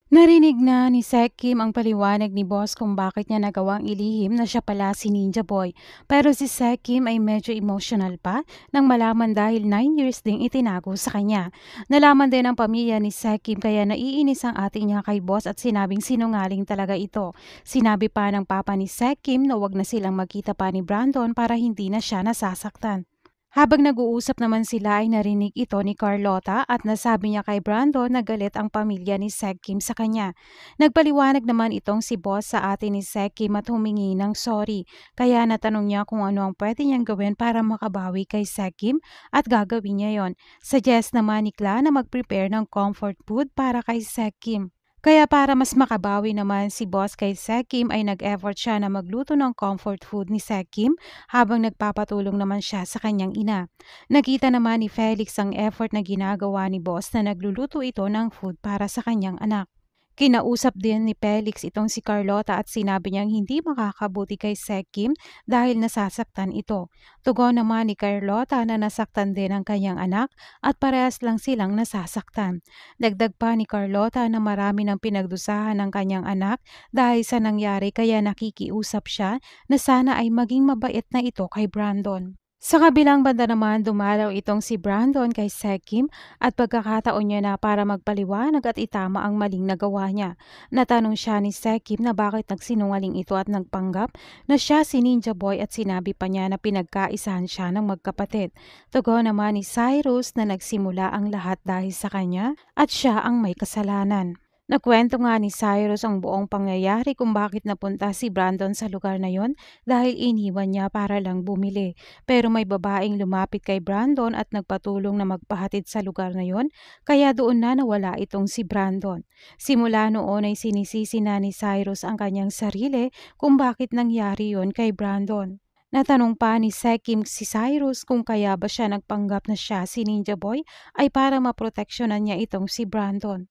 Narinig na ni Kim ang paliwanag ni boss kung bakit niya nagawang ilihim na siya pala si Ninja Boy. Pero si Kim ay medyo emotional pa nang malaman dahil 9 years ding itinago sa kanya. Nalaman din ng pamilya ni Kim kaya naiinis ang ate niya kay boss at sinabing sinungaling talaga ito. Sinabi pa ng papa ni Kim na wag na silang magkita pa ni Brandon para hindi na siya nasasaktan. Habang nag-uusap naman sila ay narinig ito ni Carlota at nasabi niya kay Brandon na galit ang pamilya ni Kim sa kanya. Nagpaliwanag naman itong si boss sa ate ni Kim at humingi ng sorry. Kaya natanong niya kung ano ang pwede niyang gawin para makabawi kay Kim at gagawin niya yon. Suggest naman ni Kla na mag-prepare ng comfort food para kay Kim. Kaya para mas makabawi naman si boss kay Kim ay nag-effort siya na magluto ng comfort food ni Kim habang nagpapatulong naman siya sa kanyang ina. Nakita naman ni Felix ang effort na ginagawa ni boss na nagluluto ito ng food para sa kanyang anak. Kinausap din ni Felix itong si Carlota at sinabi niyang hindi makakabuti kay Kim dahil nasasaktan ito. Tugon naman ni Carlota na nasaktan din ang kanyang anak at parehas lang silang nasasaktan. Dagdag pa ni Carlota na marami ng pinagdusahan ng kanyang anak dahil sa nangyari kaya nakikiusap siya na sana ay maging mabait na ito kay Brandon. Sa kabilang banda naman, dumalaw itong si Brandon kay Kim at pagkakataon niya na para magpaliwanag at itama ang maling nagawa niya. Natanong siya ni Kim na bakit nagsinungaling ito at nagpanggap na siya si Ninja Boy at sinabi pa niya na pinagkaisahan siya ng magkapatid. Tugon naman ni Cyrus na nagsimula ang lahat dahil sa kanya at siya ang may kasalanan. Nagkwento nga ni Cyrus ang buong pangyayari kung bakit napunta si Brandon sa lugar na yon dahil iniwan niya para lang bumili. Pero may babaeng lumapit kay Brandon at nagpatulong na magpahatid sa lugar na yon, kaya doon na nawala itong si Brandon. Simula noon ay sinisisi na ni Cyrus ang kanyang sarili kung bakit nangyari yon kay Brandon. Natanong pa ni Kim si Cyrus kung kaya ba siya nagpanggap na siya si Ninja Boy ay para maproteksyonan niya itong si Brandon.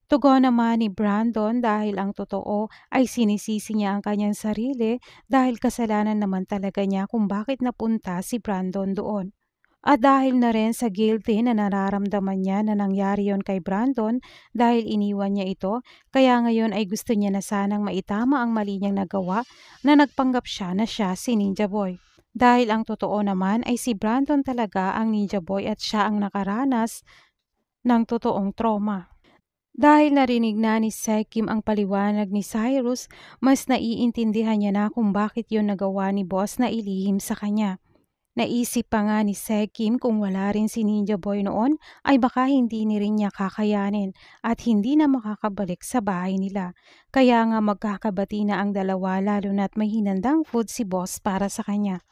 Tugon naman ni Brandon dahil ang totoo ay sinisisi niya ang kanyang sarili dahil kasalanan naman talaga niya kung bakit napunta si Brandon doon. At dahil na rin sa guilty na nararamdaman niya na nangyari yon kay Brandon dahil iniwan niya ito, kaya ngayon ay gusto niya na sanang maitama ang mali niyang nagawa na nagpanggap siya na siya si Ninja Boy. Dahil ang totoo naman ay si Brandon talaga ang Ninja Boy at siya ang nakaranas ng totoong trauma. Dahil narinig na ni Kim ang paliwanag ni Cyrus, mas naiintindihan niya na kung bakit yon nagawa ni boss na ilihim sa kanya. Naisip pa nga ni Kim kung wala rin si Ninja Boy noon ay baka hindi ni rin niya kakayanin at hindi na makakabalik sa bahay nila. Kaya nga magkakabati na ang dalawa lalo na't may hinandang food si boss para sa kanya.